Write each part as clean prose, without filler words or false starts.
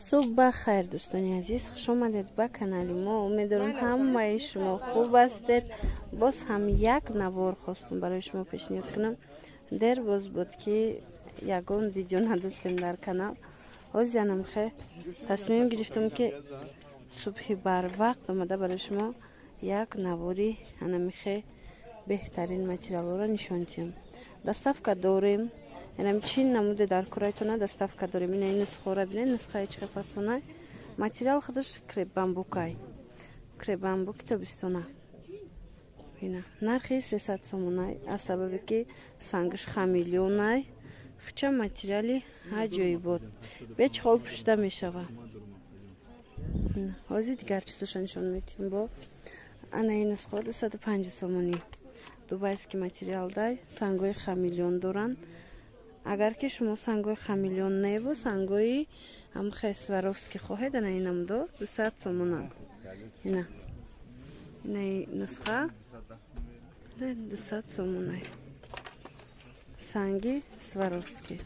صبح خیر دوستان عزیز، خوش آمدید به کانال ما. امیدوارم همه شما خوب هستید. باز هم یک نوار خواستم برای شما پیشنهاد کنم. در باز بود که یگان ویدیو نداشتیم در کانال. از جانم خیر تصمیم گرفتم که صبح بر وقت آمده برای شما یک نواری هنمیخه بهترین ماتریال را نشان دهم. دستافکا داریم. اینم چین نموده در کرایتونه دستافکا داریم. این نسخه را ببینید، نسخه چه فصله. ماتریال خودش کریپ بامبوکای. کریپ بامبوک تابستونه. اینا نرخی 300 سومونای. از سببی که سنگش خمیلیونای. خچه ماتریالی هجایی بود. بیچ خال پشته میشوه. حاضر دیگر چیزش نشون میدیم با. انا این نسخه 250 سومونی. دوبایسکی ماتریال دای سنگوی خمیلیون دارن. اگر که شما سنگوی خمیلیون نیو سنگوی هم خسواروفسکی خواهید نه اینم دو 200 سومون. اینا نسخه 200 سومون. سنگی سواروفسکی.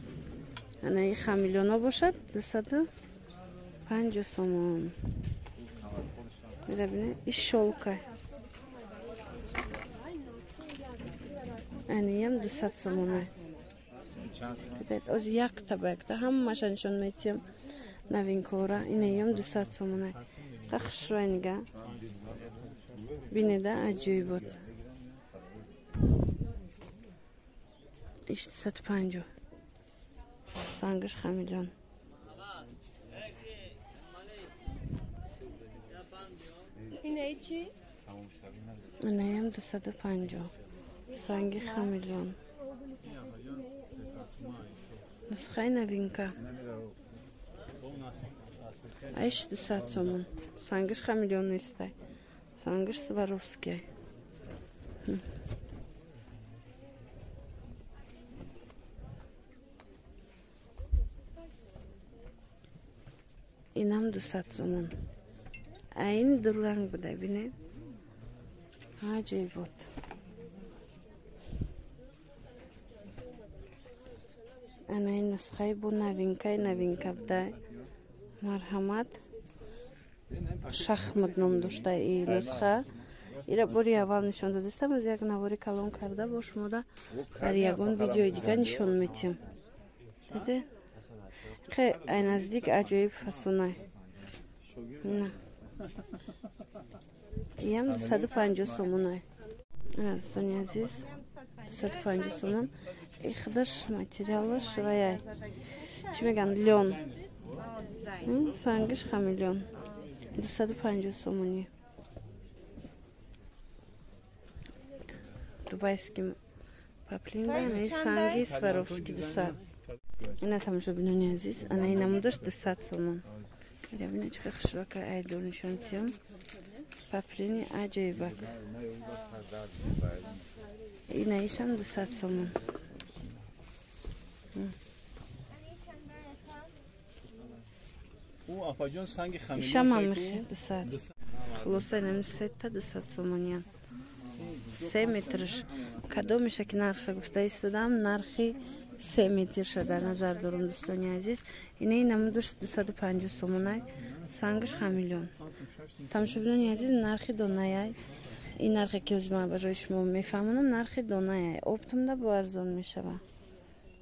انا این خمیلیون باشد 250 سومون. ببینید این شولکه. اینیم 200 سومونه. دیدید از یک طبق تا همش نشون میدیم نوین کورا. اینیم 200 سومونه. خش رو اینگه بینیده عجیب بود. ایش 250 سنگش خمیلیون. اینه چی؟ اینیم 250 سنگی خمیلیون. نسخه نوینکا. ایش 200 سومون. سنگش خمیلیون نیسته. سنگش سواروفسکی. اینم 200 سومون. این دو رنگ بوده بینید. عجیب بود. انا این نسخه بو نوینکه بوده. مرحمت شخمت نام داشته این نسخه. ایره باری اول نشان دادستم. از یک نواری کلان کرده باش موده در یگان ویدیو دیگه نشان میتیم. دیده خیلی این نزدیک عجیب فسونه. نه این 250 سومونه. دوستان عزیز 250 سومون. این خودش ماتریالش رایه چی میگن لیون. سنگش خمیلیون 250 سومونی. دوبایسکی پاپلین این سنگی سواروفسکی 200. اینا تماشا بینانی عزیز. انا این نمودش 200 سومون. ببینید چه خوشبکه ایدول نشون تیم. پاپلینی عجیبه. این ایشم 200 سومون. او آپاجون سنگ خمیلیون ایشم هم میخواه 200. خلاصه اینم 3 تا 200 سومونیان. 3 مترش کدو میشه که نرخش گفته ایستادم. نرخی 3 متر شده در نظر دارم دوستان عزیز. اینه نمودش 250 سومونه. سنگش خمیلیون. تماشا بینانی عزیز نرخی دانه. این نرخی که از ما برای شما میفهمونم نرخی دانه. اپتم ده با ارزان میشوه.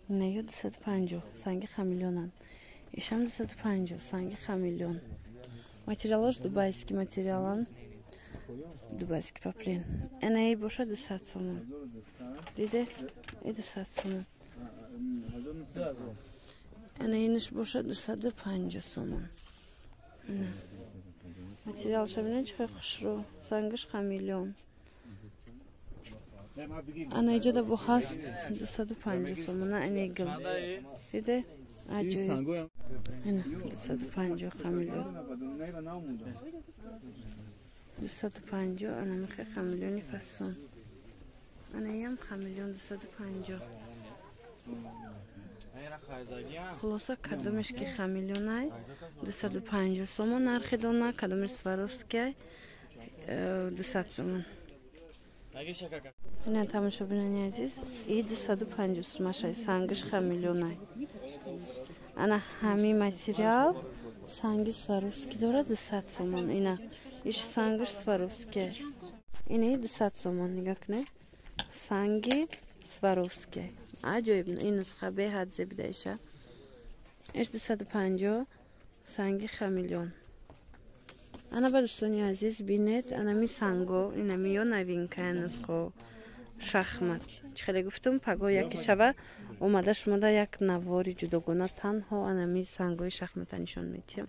اینه 250 سنگ خمیلیونن. ایشم 250 سنگ خمیلیون. ماتریالش دوبایسکی ماتریالان. دوبایسکی پاپلین. اینه باشه 200 سومون. دیده؟ این 200 سومون. اینه اینش باشه 250 سومون. ماتریالش ببینید چه خوش رو. سنگش خمیلیون. اینه اینجا ده با هست 250 سومون. اینه گل. دیده؟ عجیب. اینه 250 خمیلیون. 250 انا میخواه خمیلیونی فسون. انا هم خمیلیون 250. خلاصه کدومش که خمیلیون 250 سومون. نرخی دونه کدومش سواروفسکی 200 سومون. اینه تماشا بینانی عزیز. این 250 سومش سنگش خمیلیون. انا همین ماتریال санги Сваровски дорад 200 сомон. Ина иш сангиш Сваровски. Ина 200 сомон нигоҳ кунед. Санги Сваровски. Аҷоиб, ин нусха беҳад зебида иша. Иш 250 санги Хамелеон. Ана ба дӯстони азиз бинед, ана ми санго, ина ми ё новинка нусхо шахмат. Чӣ хеле гуфтум, паго яке шава омада шумода як навори ҷудогона танҳо ана ми сангои шахмата нишон медиҳам.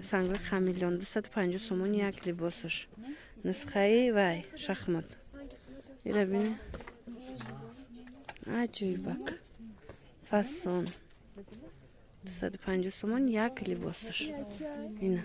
Сангои Хамелеон 250 сомон як либосаш. Нусхаи вай шахмат. Ира бинед. Аҷоибак. Фасон. 250 сомон як либосаш. Ина.